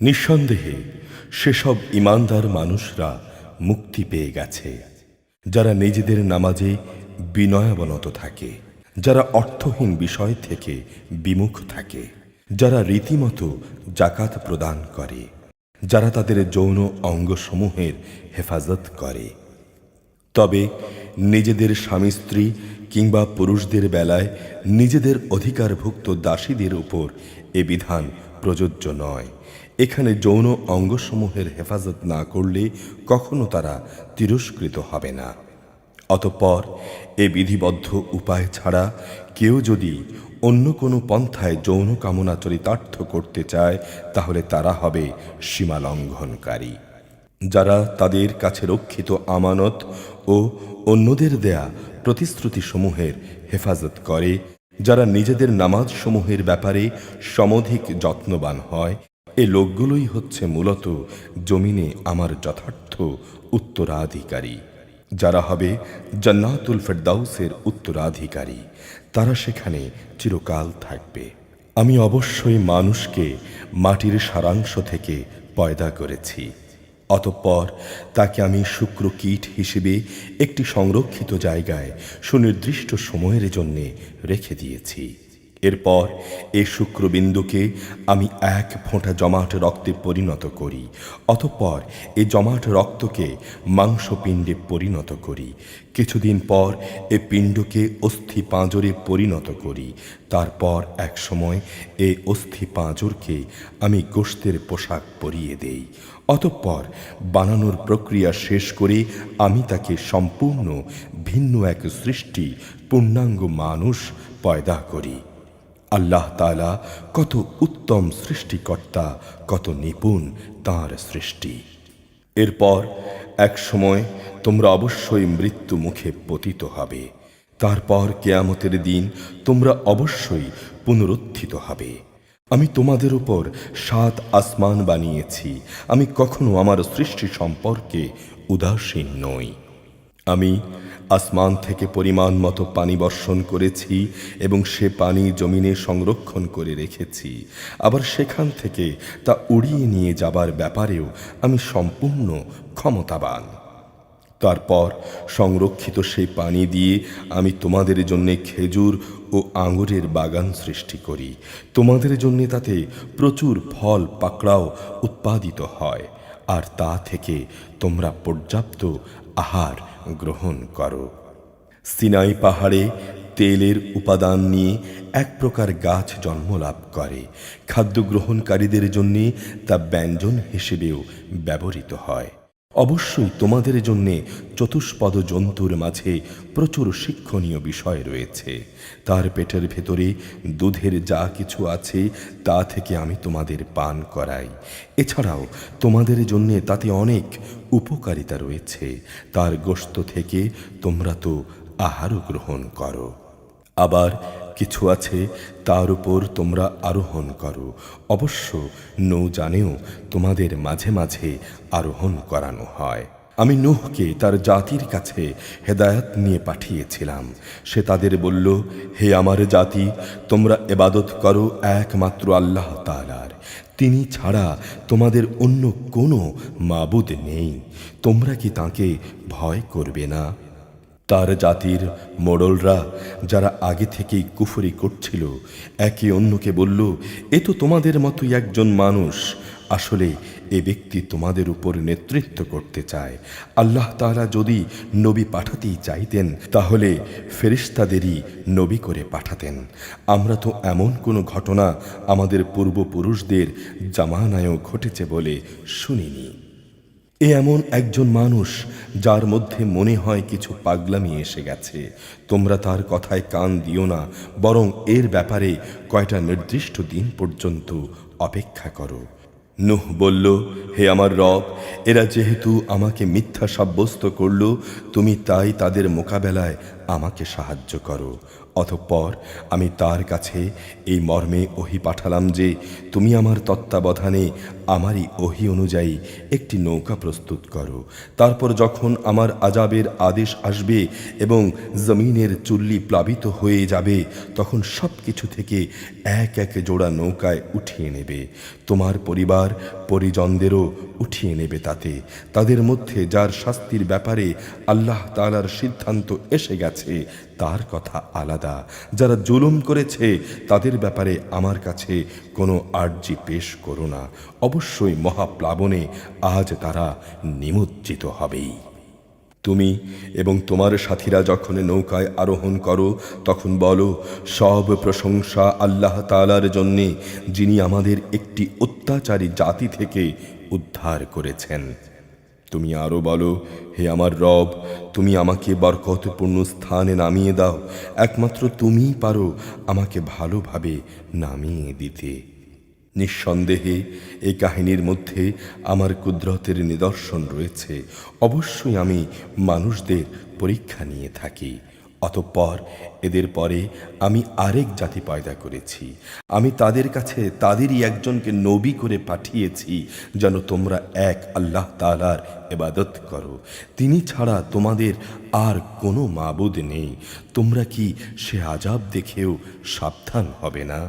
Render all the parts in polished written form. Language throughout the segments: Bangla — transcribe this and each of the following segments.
নিঃসন্দেহে সেসব ঈমানদার মানুষরা মুক্তি পেয়ে গেছে যারা নিজেদের নামাজে বিনয়াবনত থাকে, যারা অর্থহীন বিষয় থেকে বিমুখ থাকে, যারা রীতিমতো জাকাত প্রদান করে, যারা তাদের যৌন অঙ্গসমূহের হেফাজত করে। তবে নিজেদের স্বামী স্ত্রী কিংবা পুরুষদের বেলায় নিজেদের অধিকারভুক্ত দাসীদের উপর এ বিধান প্রযোজ্য নয়। এখানে যৌন অঙ্গসমূহের হেফাজত না করলে কখনো তারা তিরস্কৃত হবে না। অতঃপর এ বিধিবদ্ধ উপায় ছাড়া কেউ যদি অন্য কোনো পন্থায় যৌন কামনা চরিতার্থ করতে চায় তাহলে তারা হবে সীমালঙ্ঘনকারী। যারা তাদের কাছে রক্ষিত আমানত ও অন্যদের দেয়া প্রতিশ্রুতিসমূহের হেফাজত করে, যারা নিজেদের নামাজসমূহের ব্যাপারে সমধিক যত্নবান হয়, এ লোকগুলোই হচ্ছে মূলত জমিনে আমার যথার্থ উত্তরাধিকারী। যারা হবে জান্নাতুল ফেরদাউসের উত্তরাধিকারী, তারা সেখানে চিরকাল থাকবে। আমি অবশ্যই মানুষকে মাটির সারাংশ থেকে পয়দা করেছি, অতঃপর তাকে আমি শুক্রকীট হিসেবে একটি সংরক্ষিত জায়গায় সুনির্দিষ্ট সময়ের জন্যে রেখে দিয়েছি। এরপর এ শুক্রবিন্দুকে আমি এক ফোঁটা জমাট রক্তে পরিণত করি, অতঃপর এ জমাট রক্তকে মাংসপিণ্ডে পরিণত করি। কিছুদিন পর এ পিণ্ডকে অস্থি পাঁজরে পরিণত করি। তারপর এক সময় এ অস্থি পাঁজরকে আমি গোশতের পোশাক পরিয়ে দেই। অতঃপর বানানোর প্রক্রিয়া শেষ করে আমি তাকে সম্পূর্ণ ভিন্ন এক সৃষ্টি পূর্ণাঙ্গ মানুষ পয়দা করি। আল্লাহ তাআলা কত উত্তম সৃষ্টিকর্তা, কত নিপুণ তাঁর সৃষ্টি। এরপর এক সময় তোমরা অবশ্যই মৃত্যু মুখে পতিত হবে। তারপর কিয়ামতের দিন তোমরা অবশ্যই পুনরুত্থিত হবে। আমি তোমাদের উপর 7 আসমান বানিয়েছি। আমি কখনো আমার সৃষ্টি সম্পর্কে উদাসীন নই। আমি আসমান থেকে পরিমাণ মতো পানি বর্ষণ করেছি এবং সে পানি জমিনে সংরক্ষণ করে রেখেছি। আবার সেখান থেকে তা উড়িয়ে নিয়ে যাবার ব্যাপারেও আমি সম্পূর্ণ ক্ষমতাবান। তারপর সংরক্ষিত সেই পানি দিয়ে আমি তোমাদের জন্য খেজুর ও আঙুরের বাগান সৃষ্টি করি। তোমাদের জন্য তাতে প্রচুর ফল পাকড়াও উৎপাদিত হয়, আর তা থেকে তোমরা পর্যাপ্ত আহার গ্রহণ করো। সিনাই পাহাড়ে তেলের উপাদান নিয়ে এক প্রকার গাছ জন্মলাভ করে। খাদ্য গ্রহণকারীদের জন্য তা ব্যঞ্জন হিসেবেও ব্যবহৃত হয়। অবশ্যই তোমাদের জন্য চতুষ্পদ জন্তুর মাঝে প্রচুর শিক্ষণীয় বিষয় রয়েছে। তার পেটের ভেতরে দুধের যা কিছু আছে তা থেকে আমি তোমাদের পান করাই। এছাড়াও তোমাদের জন্য তাতে অনেক উপকারিতা রয়েছে। তার গোশত থেকে তোমরা তো আহারও গ্রহণ করো। আবার কিছু আছে তার উপর তোমরা আরোহণ করো। অবশ্য নৌযানেও তোমাদের মাঝে মাঝে আরোহণ করানো হয়। আমি নূহকে তার জাতির কাছে হেদায়েত নিয়ে পাঠিয়েছিলাম। সে তাদের বলল, হে আমার জাতি, তোমরা ইবাদত করো একমাত্র আল্লাহ তাআলার। তিনি ছাড়া তোমাদের অন্য কোনো মাবুদ নেই। তোমরা কি তাঁকে ভয় করবে না? তার জাতির মোড়লরা, যারা আগে থেকেই কুফরি করছিল, একে অন্যকে বলল, এ তো তোমাদের মতোই একজন মানুষ। আসলে এ ব্যক্তি তোমাদের উপর নেতৃত্ব করতে চায়। আল্লাহ তাআলা যদি নবী পাঠাতেই চাইতেন তাহলে ফেরেশতাদেরই নবী করে পাঠাতেন। আমরা তো এমন কোনো ঘটনা আমাদের পূর্বপুরুষদের জামানায়ও ঘটেছে বলে শুনিনি। এ এমন একজন মানুষ যার মধ্যে মনে হয় কিছু পাগলামি এসে গেছে। তোমরা তার কথায় কান দিও না, বরং এর ব্যাপারে কয়টা নির্দিষ্ট দিন পর্যন্ত অপেক্ষা করো। নূহ বলল, হে আমার রব, এরা যেহেতু আমাকে মিথ্যা সাব্যস্ত করল, তুমি তাই তাদের মোকাবেলায় আমাকে সাহায্য করো। অতঃপর আমি তার কাছে এই মর্মে ওহী পাঠালাম যে, তুমি আমার তত্ত্বাবধানে আমারই ওহী অনুযায়ী একটি নৌকা প্রস্তুত করো। তারপর যখন আমার আযাবের আদেশ আসবে এবং জমিনের চুল্লি প্লাবিত হয়ে যাবে, তখন সব কিছু থেকে এক এক জোড়া নৌকায় উঠিয়ে নেবে। তোমার পরিবার পরিজনদেরও উঠিয়ে নেবে তাতে। তাদের মধ্যে যার শাস্তির ব্যাপারে আল্লাহ তাআলার সিদ্ধান্ত এসে গেছে তার কথা আলাদা। যারা জুলুম করেছে তাদের ব্যাপারে আমার কাছে কোনো আর্জি পেশ করো না। অবশ্যই মহাপ্লাবনে আজ তারা নিমজ্জিত হবেই। তুমি এবং তোমার সাথীরা যখন নৌকায় আরোহণ করো তখন বলো, সব প্রশংসা আল্লাহ তাআলার জন্যে, যিনি আমাদের একটি অত্যাচারী জাতি থেকে উদ্ধার করেছেন। তুমি আরো বলো, হে আমার রব, তুমি আমাকে বরকতপূর্ণ স্থানে নামিয়ে দাও। একমাত্র তুমিই পারো আমাকে ভালোভাবে নামিয়ে দিতে। নিঃসন্দেহে এই কাহিনীর মধ্যে আমার কুদরতের নিদর্শন রয়েছে। অবশ্যই আমি মানুষদের পরীক্ষা নিয়ে থাকি। অতঃপর এদের পরে আমি আরেক জাতি পয়দা করেছি। আমি তাদের কাছে তাদেরই একজনকে নবী করে পাঠিয়েছি, যেন তোমরা এক আল্লাহ তাআলার ইবাদত করো। তিনি ছাড়া তোমাদের আর কোনো মাবুদ নেই। তোমরা কি সে আযাব দেখেও সাবধান হবে না?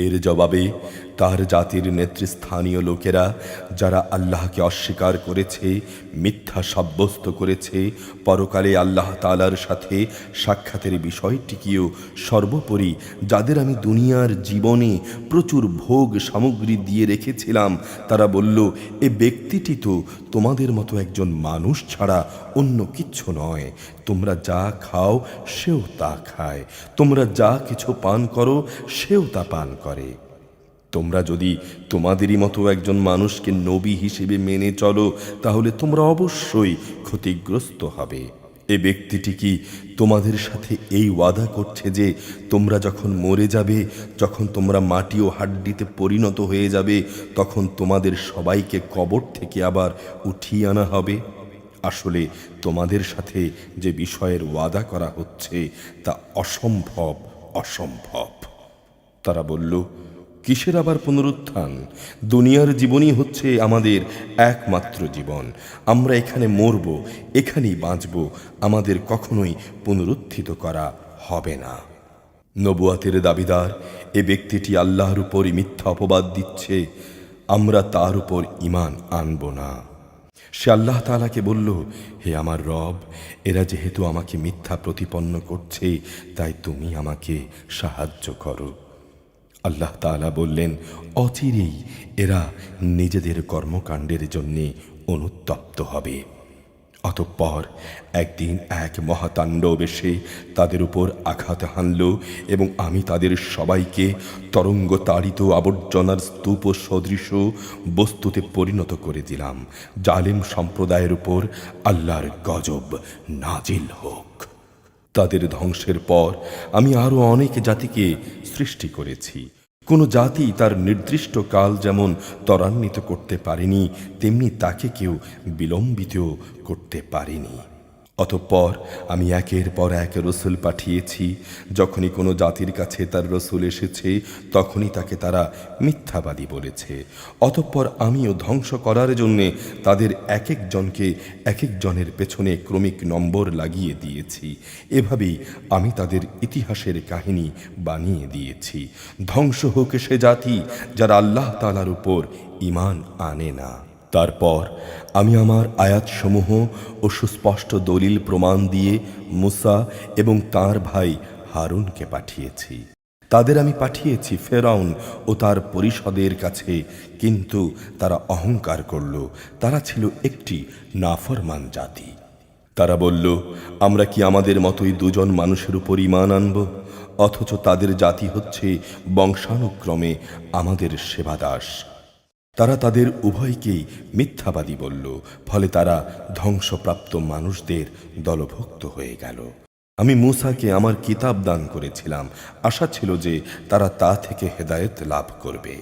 এর জবাবে তার জাতির নেতৃস্থানীয় লোকেরা, যারা আল্লাহকে অস্বীকার করেছে, মিথ্যা সাব্যস্ত করেছে, পরকালে আল্লাহ তাআলার সাথে সাক্ষাতের বিষয়টিকেও সর্বোপরি যাদের আমি দুনিয়ার জীবনে প্রচুর ভোগ সামগ্রী দিয়ে রেখেছিলাম, তারা বলল, এ ব্যক্তিটি তো তোমাদের মতো একজন মানুষ ছাড়া অন্য কিচ্ছু নয়। তোমরা যা খাও সেও তা খায়, তোমরা যা কিছু পান করো সেও তা পান করে। তোমরা যদি তোমাদেরই মতো একজন মানুষকে নবী হিসেবে মেনে চলো, তাহলে তোমরা অবশ্যই ক্ষতিগ্রস্ত হবে। এ ব্যক্তিটি কি তোমাদের সাথে এই ওয়াদা করছে যে তোমরা যখন মরে যাবে, যখন তোমরা মাটি ও হাড্ডিতে পরিণত হয়ে যাবে, তখন তোমাদের সবাইকে কবর থেকে আবার উঠিয়ে আনা হবে? আসলে তোমাদের সাথে যে বিষয়ের ওয়াদা করা হচ্ছে তা অসম্ভব, অসম্ভব। তারা বলল, কিসের আবার পুনরুত্থান? দুনিয়ার জীবনই হচ্ছে আমাদের একমাত্র জীবন। আমরা এখানে মরব, এখানেই বাঁচব, আমাদের কখনোই পুনরুত্থিত করা হবে না। নবুয়াতের দাবিদার এ ব্যক্তিটি আল্লাহর উপরই মিথ্যা অপবাদ দিচ্ছে। আমরা তার উপর ঈমান আনব না। সে আল্লাহ তাআলাকে বলল, হে আমার রব, এরা যেহেতু আমাকে মিথ্যা প্রতিপন্ন করছে, তাই তুমি আমাকে সাহায্য করো। আল্লাহ তাআলা বললেন, অচিরেই এরা নিজেদের কর্মকাণ্ডের জন্যে অনুতপ্ত হবে। অতঃপর একদিন এক মহাতাণ্ডব এসে তাদের উপর আঘাত হানল এবং আমি তাদের সবাইকে তরঙ্গ তাড়িত আবর্জনার স্তূপ সদৃশ বস্তুতে পরিণত করে দিলাম। জালেম সম্প্রদায়ের উপর আল্লাহর গজব নাজিল হোক। তাদের ধ্বংসের পর আমি আরো অনেক জাতিকে সৃষ্টি করেছি। কোনো জাতি তার নির্দিষ্ট কাল যেমন ত্বরান্বিত করতে পারেনি, তেমনি তাকে কেউ বিলম্বিত করতে পারেনি। অতঃপর আমি একের পর এক রসুল পাঠিয়েছি। যখনই কোনো জাতির কাছে তার রসুল এসেছে, তখনই তাকে তারা মিথ্যাবাদী বলেছে। অতঃপর আমিও ধ্বংস করার জন্যে তাদের এক একজনকে এক একজনের পেছনে ক্রমিক নম্বর লাগিয়ে দিয়েছি। এভাবেই আমি তাদের ইতিহাসের কাহিনী বানিয়ে দিয়েছি। ধ্বংস হোক সে জাতি যারা আল্লাহ তাআলার উপর ঈমান আনে না। তারপর আমি আমার আয়াতসমূহ ও সুস্পষ্ট দলিল প্রমাণ দিয়ে মুসা এবং তার ভাই হারুনকে পাঠিয়েছি। তাদের আমি পাঠিয়েছি ফেরাউন ও তার পরিষদের কাছে, কিন্তু তারা অহংকার করল। তারা ছিল একটি নাফরমান জাতি। তারা বলল, আমরা কি আমাদের মতোই দুজন মানুষের উপর ঈমান আনব? অথচ তাদের জাতি হচ্ছে বংশানুক্রমে আমাদের সেবাদাস। তারা তাদের উভয়কেই মিথ্যাবাদী বলল, ফলে তারা ধ্বংসপ্রাপ্ত মানুষদের দলভুক্ত হয়ে গেল। আমি মূসাকে আমার কিতাব দান করেছিলাম, আশা ছিল যে তারা তা থেকে হেদায়েত লাভ করবে।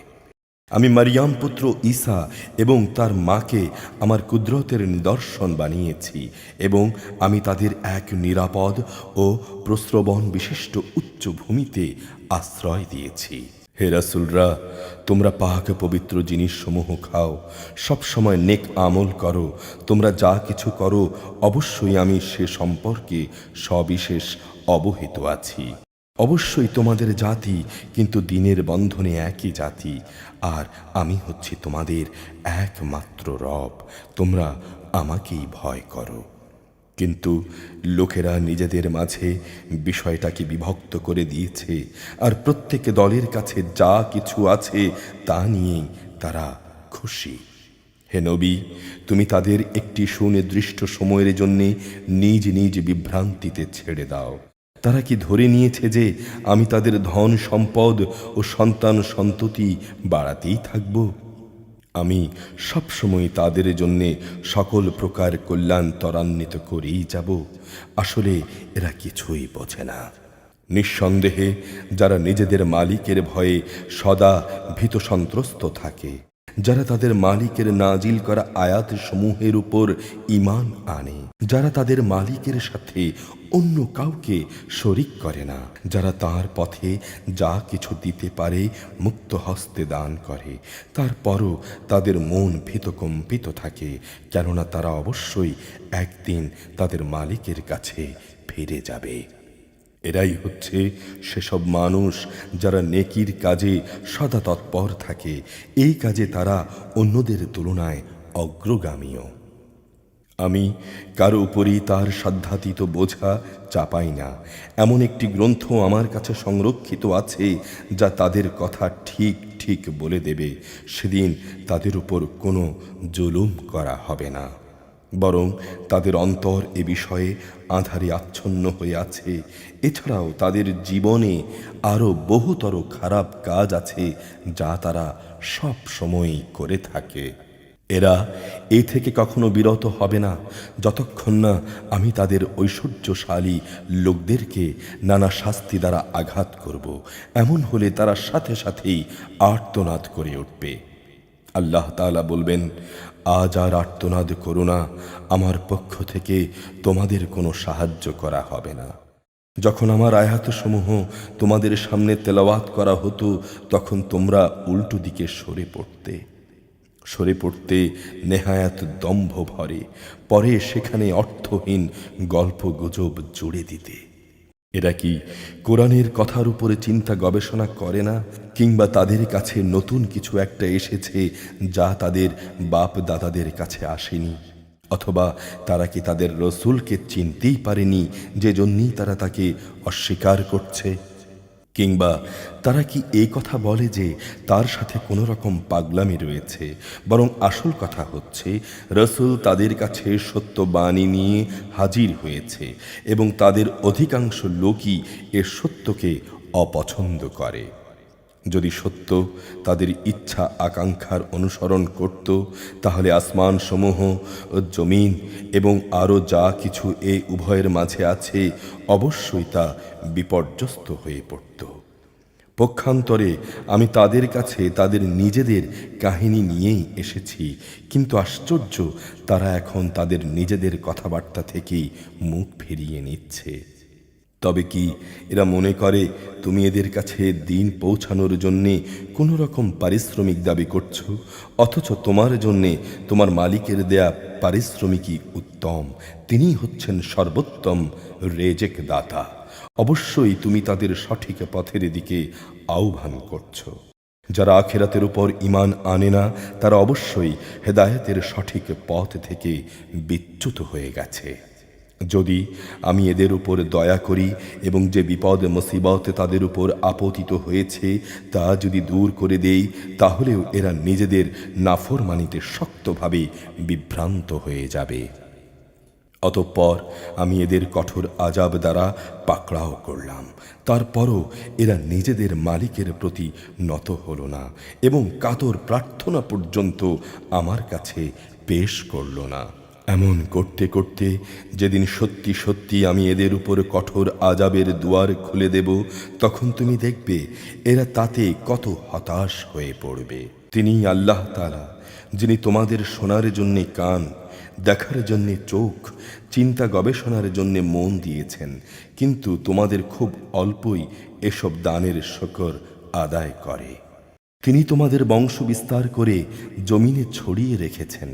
আমি মারিয়াম পুত্র ঈসা এবং তার মাকে আমার কুদরতের নিদর্শন বানিয়েছি এবং আমি তাদের এক নিরাপদ ও প্রস্রবণ বিশিষ্ট উচ্চ ভূমিতে আশ্রয় দিয়েছি। হে রাসূলরা, তোমরা পাক পবিত্র জিনিসসমূহ খাও, সবসময় নেক আমল করো। তোমরা যা কিছু করো অবশ্যই আমি সে সম্পর্কে সবিশেষ অবহিত আছি। অবশ্যই তোমাদের জাতি কিন্তু দিনের বন্ধনে একই জাতি, আর আমি হচ্ছি তোমাদের একমাত্র রব। তোমরা আমাকেই ভয় করো। কিন্তু লোকেরা নিজেদের মাঝে বিষয়টাকে বিভক্ত করে দিয়েছে, আর প্রত্যেক দলের কাছে যা কিছু আছে তা নিয়েই তারা খুশি। হে নবী, তুমি তাদের একটি সুনির্দিষ্ট সময়ের জন্যে নিজ নিজ বিভ্রান্তিতে ছেড়ে দাও। তারা কি ধরে নিয়েছে যে আমি তাদের ধন সম্পদ ও সন্তান সন্ততি বাড়াতেই থাকব? আমি সবসময় তাদের জন্যে সকল প্রকার কল্যাণ ত্বরান্বিত করেই যাব। আসলে এরা কিছুই বোঝে না। নিঃসন্দেহে যারা নিজেদের মালিকের ভয়ে সদা ভীত সন্ত্রস্ত থাকে, যারা তাদের মালিকের নাজিল করা আয়াত সমূহের উপর ঈমান আনে, যারা তাদের মালিকের সাথে অন্য কাউকে শরিক করে না, যারা তার পথে যা কিছু দিতে পারে মুক্ত হস্তে দান করে, তারপরও তাদের মন ভীতকম্পিত থাকে, কেননা তারা অবশ্যই একদিন তাদের মালিকের কাছে ফিরে যাবে। এরাই হচ্ছে সেসব মানুষ যারা নেকির কাজে সদা তৎপর থাকে। এই কাজে তারা অন্যদের তুলনায় অগ্রগামীও। আমি কারো উপরই তার সাধ্যাতীত বোঝা চাপাই না। এমন একটি গ্রন্থ আমার কাছে সংরক্ষিত আছে যা তাদের কথা ঠিক ঠিক বলে দেবে। সেদিন তাদের উপর কোনো জুলুম করা হবে না, বরং তাদের অন্তর এ বিষয়ে আঁধারে আচ্ছন্ন হয়ে আছে। এছাড়াও তাদের জীবনে আরও বহুতর খারাপ কাজ আছে যা তারা সব সময়ই করে থাকে। এরা এ থেকে কখনো বিরত হবে না যতক্ষণ না আমি তাদের ঐশ্বর্যশালী লোকদেরকে নানা শাস্তি দ্বারা আঘাত করব। এমন হলে তারা সাথে সাথেই আর্তনাদ করে উঠবে। আল্লাহ তাআলা বলবেন, আজ আর আর্তনাদ করো না, আমার পক্ষ থেকে তোমাদের কোনো সাহায্য করা হবে না। যখন আমার আয়াতসমূহ তোমাদের সামনে তেলাওয়াত করা হতো, তখন তোমরা উল্টো দিকে সরে পড়তে নেহায়াত দম্ভ ভরে, পরে সেখানে অর্থহীন গল্প গুজব জুড়ে দিতে। এরা কি কোরআনের কথার উপরে চিন্তা গবেষণা করে না? কিংবা তাদের কাছে নতুন কিছু একটা এসেছে যা তাদের বাপ দাদাদের কাছে আসেনি? অথবা তারা কি তাদের রসূলকে চিনতেই পারেনি, যে জন্যই তারা তাকে অস্বীকার করছে? কিংবা তারা কি এই কথা বলে যে তার সাথে কোনো রকম পাগলামি রয়েছে? বরং আসল কথা হচ্ছে রসূল তাদের কাছে সত্য বাণী নিয়ে হাজির হয়েছে এবং তাদের অধিকাংশ লোকই এ সত্যকে অপছন্দ করে। যদি সত্য তাদের ইচ্ছা আকাঙ্ক্ষার অনুসরণ করত, তাহলে আসমান সমূহ ও জমিন এবং আরও যা কিছু এ উভয়ের মাঝে আছে অবশ্যই তা বিপর্যস্ত হয়ে পড়ত। পক্ষান্তরে আমি তাদের কাছে তাদের নিজেদের কাহিনী নিয়েই এসেছি, কিন্তু আশ্চর্য, তারা এখন তাদের নিজেদের কথাবার্তা থেকেই মুখ ফিরিয়ে নিচ্ছে। তবে কি এরা মনে করে তুমি এদের কাছে দিন পৌঁছানোর জন্যে কোনো রকম পারিশ্রমিক দাবি করছো, অথচ তোমার জন্যে তোমার মালিকের দেয়া পারিশ্রমিকই উত্তম? তিনিই হচ্ছেন সর্বোত্তম রেজেক দাতা। অবশ্যই তুমি তাদের সঠিক পথের দিকে আহ্বান করছো। যারা আখিরাতের উপর ঈমান আনে না, তারা অবশ্যই হেদায়েতের সঠিক পথ থেকে বিচ্যুত হয়ে গেছে। যদি আমি এদের উপর দয়া করি এবং যে বিপদ মুসিবত তাদের উপর আপতিত হয়েছে তা যদি দূর করে দেই, তাহলেও এরা নিজেদের নাফরমানিতে শক্তভাবে বিভ্রান্ত হয়ে যাবে। অতঃপর আমি এদের কঠোর আযাব দ্বারা পাকড়াও করলাম। তারপরও এরা নিজেদের মালিকের প্রতি নত হলো না এবং কাতর প্রার্থনা পর্যন্ত আমার কাছে পেশ করল না। এমন করতে করতে যেদিন সত্যি সত্যি আমি এদের উপর কঠোর আযাবের দুয়ার খুলে দেব, তখন তুমি দেখবে এরা তাতে কত হতাশ হয়ে পড়বে। তিনিই আল্লাহ তাআলা, যিনি তোমাদের শোনার জন্যে কান, দেখার জন্যে চোখ, চিন্তা গবেষণার জন্যে মন দিয়েছেন, কিন্তু তোমাদের খুব অল্পই এসব দানের শুকর আদায় করে। তিনি তোমাদের বংশ বিস্তার করে জমিনে ছড়িয়ে রেখেছেন।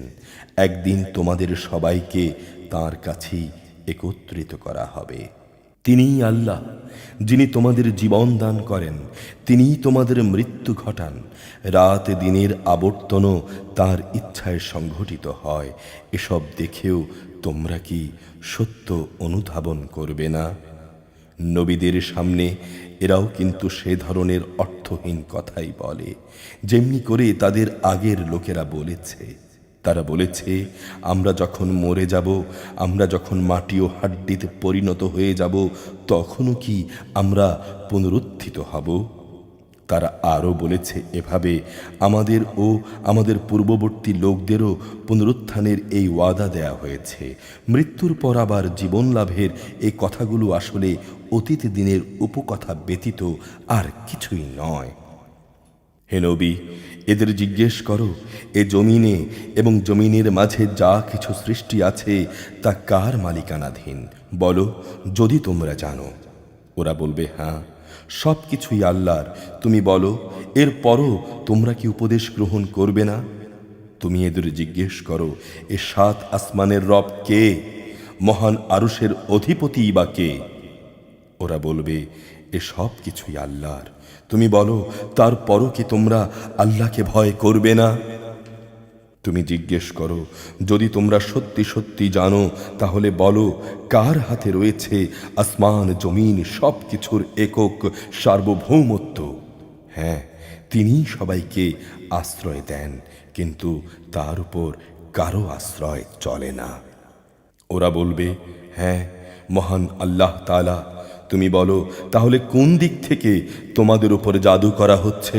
একদিন তোমাদের সবাইকে তাঁর কাছেই একত্রিত করা হবে। তিনিই আল্লাহ, যিনি তোমাদের জীবন দান করেন, তিনিই তোমাদের মৃত্যু ঘটান। রাত দিনের আবর্তনও তার ইচ্ছায় সংঘটিত হয়। এসব দেখেও তোমরা কি সত্য অনুধাবন করবে না? নবীদের সামনে এরাও কিন্তু সে ধরনের অর্থহীন কথাই বলে, যেমনি করে তাদের আগের লোকেরা বলেছে। তারা বলেছে, আমরা যখন মরে যাব, আমরা যখন মাটি ও হাড্ডিতে পরিণত হয়ে যাব, তখনও কি আমরা পুনরুত্থিত হব? তারা আরও বলেছে এভাবে, আমাদের ও আমাদের পূর্ববর্তী লোকদেরও পুনরুত্থানের এই ওয়াদা দেয়া হয়েছে। মৃত্যুর পর আবার জীবন লাভের এই কথাগুলো আসলে অতীত দিনের উপকথা ব্যতীত আর কিছুই নয়। হে নবী, এদের জিজ্ঞেস করো, এ জমিনে এবং জমিনের মাঝে যা কিছু সৃষ্টি আছে তা কার মালিকানাধীন? বলো, যদি তোমরা জানো। ওরা বলবে, হ্যাঁ, সব কিছুই আল্লাহর। তুমি বলো, এরপরও তোমরা কি উপদেশ গ্রহণ করবে না? তুমি এদের জিজ্ঞেস করো, এ 7 আসমানের রব কে? মহান আরশের অধিপতি বা কে? ওরা বলবে, এ সব কিছুই আল্লাহর। তুমি বলো, তারপরও কি তোমরা আল্লাহকে ভয় করবে না? তুমি জিজ্ঞেস করো, যদি তোমরা সত্যি সত্যি জানো, তাহলে বলো, কার হাতে রয়েছে আসমান জমিন সব কিছুর একক সার্বভৌমত্ব? হ্যাঁ, তিনিই সবাইকে আশ্রয় দেন, কিন্তু তার উপর কারো আশ্রয় চলে না। ওরা বলবে, হ্যাঁ, মহান আল্লাহ তাআলা। তুমি বলো, তাহলে কোন দিক থেকে তোমাদের উপর জাদু করা হচ্ছে?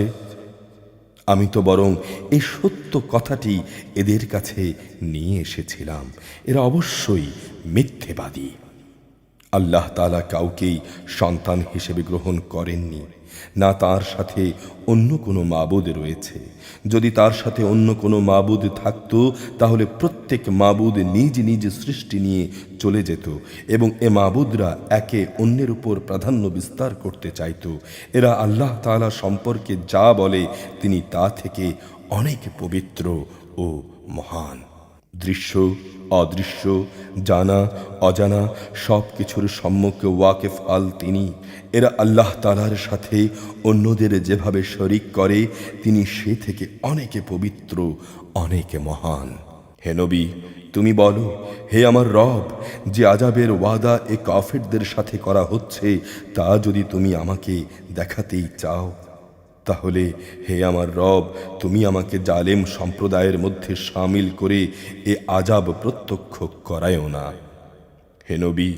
আমি তো বরং এই সত্য কথাটি এদের কাছে নিয়ে এসেছিলাম। এরা অবশ্যই মিথ্যেবাদী। আল্লাহ তাআলা কাউকেই সন্তান হিসেবে গ্রহণ করেননি, না তার সাথে অন্য কোনো মাবুদ রয়েছে। যদি তার সাথে অন্য কোনো মাবুদ থাকত, তাহলে প্রত্যেক মাবুদ নিজ নিজ সৃষ্টি নিয়ে চলে যেত এবং এ মাবুদরা একে অন্যের উপর প্রাধান্য বিস্তার করতে চাইত। এরা আল্লাহ তাআলা সম্পর্কে যা বলে তিনি তা থেকে অনেক পবিত্র ও মহান। দৃশ্য অদৃশ্য, জানা অজানা সব কিছুর সম্মুখে ওয়াকিফ আল তিনি। এরা আল্লাহ তাআলার সাথে অন্যদের যেভাবে শরিক করে, তিনি সে থেকে অনেকে পবিত্র, অনেকে মহান। হে নবী, তুমি বলো, হে আমার রব, যে আযাবের ওয়াদা এ কাফেরদের সাথে করা হচ্ছে, তা যদি তুমি আমাকে দেখাতেই চাও, তাহলে হে আমার রব, তুমি আমাকে জালেম সম্প্রদায়ের মধ্যে শামিল করে এ আযাব প্রত্যক্ষ করায়ও না। হে নবী,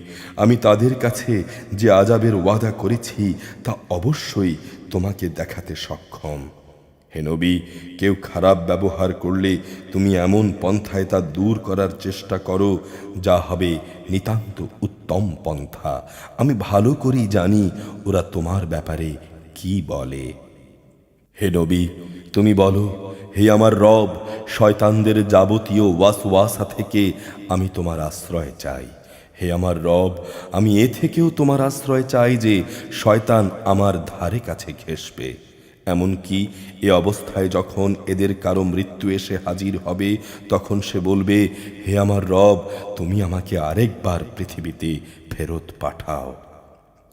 আমি তাদের কাছে যে আযাবের ওয়াদা করেছি তা অবশ্যই তোমাকে দেখাতে সক্ষম। হে নবী, কেউ খারাপ ব্যবহার করলে তুমি এমন পন্থায় তা দূর করার চেষ্টা করো যা হবে নিতান্ত উত্তম পন্থা। আমি ভালো করেই জানি ওরা তোমার ব্যাপারে কি বলে। হে নবী, তুমি বলো, হে আমার রব, শয়তানদের যাবতীয় ওয়াসওয়াসা থেকে আমি তোমার আশ্রয় চাই। হে আমার রব, আমি এ থেকেও তোমার আশ্রয় চাই যে শয়তান আমার ধারে কাছে ঘেঁষবে। এমনকি এ অবস্থায় যখন এদের কারো মৃত্যু এসে হাজির হবে, তখন সে বলবে, হে আমার রব, তুমি আমাকে আরেকবার পৃথিবীতে ফেরত পাঠাও,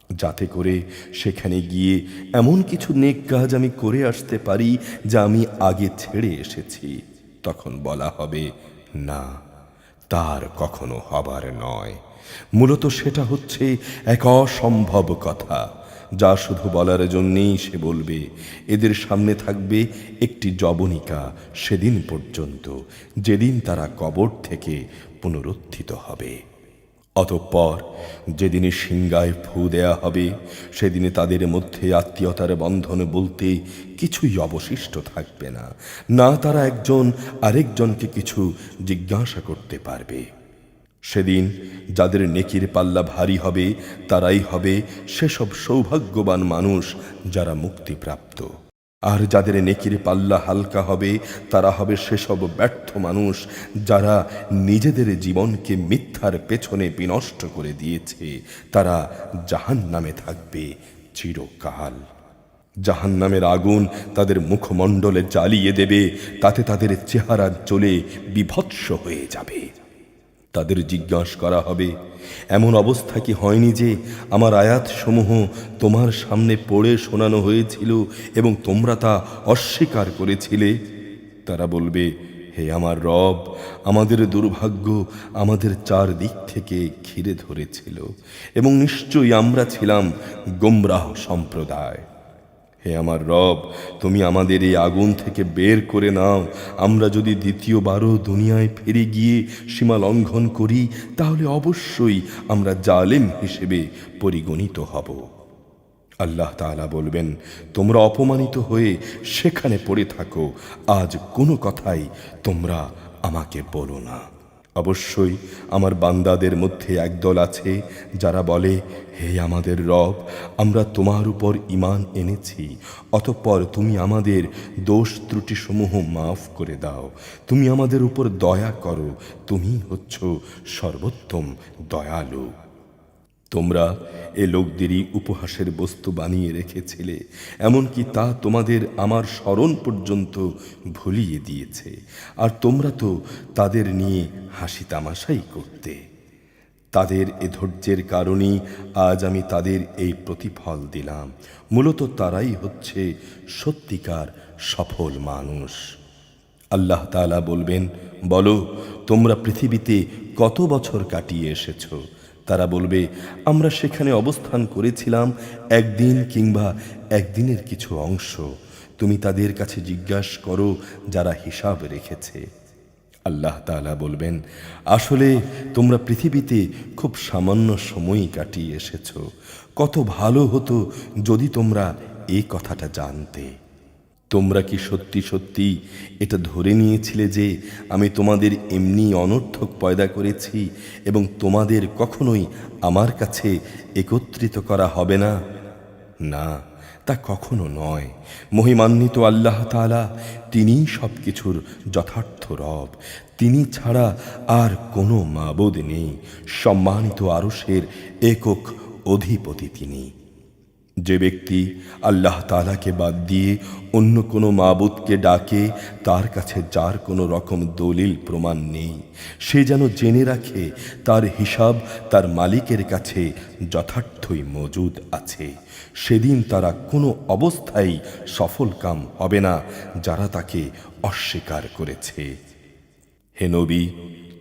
যাতে করে সেখানে গিয়ে এমন কিছু নেক কাজ আমি করে আসতে পারি যা আমি আগে ছেড়ে এসেছি। তখন বলা হবে, না, তার কখনো হবার নয়। মূলত সেটা হচ্ছে এক অসম্ভব কথা, যা শুধু বলার জন্যেই সে বলবে। এদের সামনে থাকবে একটি যবনিকা সেদিন পর্যন্ত, যেদিন তারা কবর থেকে পুনরুত্থিত হবে। অতঃপর যেদিনে সিংগায় ফু দেয়া হবে, সেদিনে তাদের মধ্যে আত্মীয়তার বন্ধন বলতে কিছুই অবশিষ্ট থাকবে না। না তারা একজন আরেকজনকে কিছু জিজ্ঞাসা করতে পারবে। সেদিন যাদের নেকির পাল্লা ভারী হবে, তারাই হবে সেসব সৌভাগ্যবান মানুষ যারা মুক্তিপ্রাপ্ত। আর যাদের নেকির পাল্লা হালকা হবে, তারা হবে সেসব ব্যর্থ মানুষ যারা নিজেদের জীবনকে মিথ্যার পেছনে বিনষ্ট করে দিয়েছে। তারা জাহান্নামে থাকবে চিরকাল। জাহান্নামের আগুন তাদের মুখমণ্ডলে জ্বালিয়ে দেবে, তাতে তাদের চেহারা জ্বলে বিভৎস হয়ে যাবে। তাদের জিজ্ঞাসা করা হবে, এমন অবস্থা কি হয়নি যে আমার আয়াতসমূহ তোমার সামনে পড়ে শোনানো হয়েছিল এবং তোমরা তা অস্বীকার করেছিলে? তারা বলবে, হে আমার রব, আমাদের দুর্ভাগ্য আমাদের চারদিক থেকে ঘিরে ধরেছিল এবং নিশ্চয়ই আমরা ছিলাম গোমরাহ সম্প্রদায়। হে আমার রব, তুমি আমাদের এই আগুন থেকে বের করে নাও। আমরা যদি দ্বিতীয়বারও দুনিয়ায় ফিরে গিয়ে সীমা লঙ্ঘন করি, তাহলে অবশ্যই আমরা জালেম হিসেবে পরিগণিত হব। আল্লাহ তাআলা বলবেন, তোমরা অপমানিত হয়ে সেখানে পড়ে থাকো, আজ কোনো কথাই তোমরা আমাকে বলো না। অবশ্যই আমার বান্দাদের মধ্যে একদল আছে যারা বলে, হে আমাদের রব, আমরা তোমার উপর ঈমান এনেছি, অতঃপর তুমি আমাদের দোষ ত্রুটিসমূহ মাফ করে দাও, তুমি আমাদের উপর দয়া করো, তুমি হচ্ছ সর্বোত্তম দয়ালু। তোমরা এ লোকদেরই উপহাসের বস্তু বানিয়ে রেখেছিলে, এমনকি তা তোমাদের আমার স্মরণ পর্যন্ত ভুলিয়ে দিয়েছে, আর তোমরা তো তাদের নিয়ে হাসি তামাশাই করতে। তাদের এ ধৈর্যের কারণেই আজ আমি তাদের এই প্রতিফল দিলাম। মূলত তারাই হচ্ছে সত্যিকার সফল মানুষ। আল্লাহ তাআলা বলবেন, বলো, তোমরা পৃথিবীতে কত বছর কাটিয়ে এসেছো? তারা বলবে, আমরা সেখানে অবস্থান করেছিলাম একদিন কিংবা একদিনের কিছু অংশ। তুমি তাদের কাছে জিজ্ঞাসা করো যারা হিসাব রেখেছে। আল্লাহ তাআলা বলবেন, আসলে তোমরা পৃথিবীতে খুব সামান্য সময়ই কাটিয়ে এসেছো। কত ভালো হতো যদি তোমরা এই কথাটা জানতে। তোমরা কি সত্যি সত্যি এটা ধরে নিয়েছিলে যে আমি তোমাদের এমনি অনর্থক পয়দা করেছি এবং তোমাদের কখনোই আমার কাছে একত্রিত করা হবে না? না, তা কখনো নয়। মহিমান্বিত আল্লাহ তাআলা, তিনিই সব কিছুর যথার্থ রব। তিনি ছাড়া আর কোনো মাবুদ নেই। সম্মানিত আরশের একক অধিপতি তিনি। যে ব্যক্তি আল্লাহ তাআলাকে বাদ দিয়ে অন্য কোনো মাবুদকে ডাকে, তার কাছে যার কোনো রকম দলিল প্রমাণ নেই, সে যেন জেনে রাখে তার হিসাব তার মালিকের কাছে যথার্থই মজুদ আছে। সেদিন তারা কোনো অবস্থায় সফল কাম হবে না যারা তাকে অস্বীকার করেছে। হে নবী,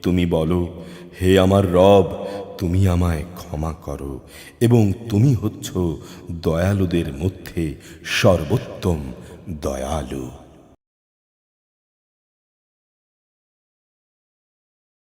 তুমি বলো, হে আমার রব, তুমি আমায় ক্ষমা করো এবং তুমি হচ্ছ দয়ালুদের মধ্যে সর্বোত্তম দয়ালু।